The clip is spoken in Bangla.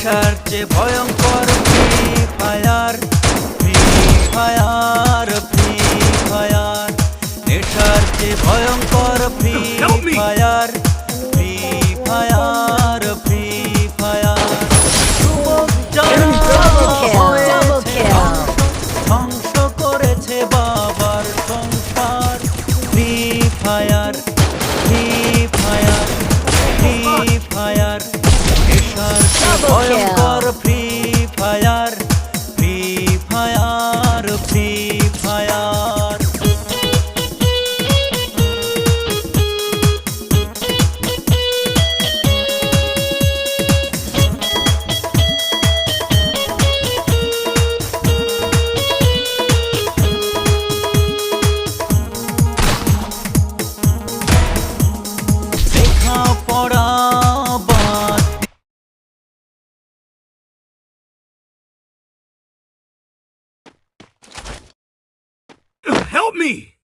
নেশার চেয়ে ভয়ঙ্কর free fire, free fire, free fire. নেশার চেয়ে ভয়ঙ্কর free fire, free fire, free fire. যুবক যারা হয়েছে ধ্বংস করেছে বাবার সংসার। Free fire, free fire, free fire. নেশার চেয়ে ভয়ঙ্কর free fire, free fire, free fire. লেখাপড়া বাদ Help me!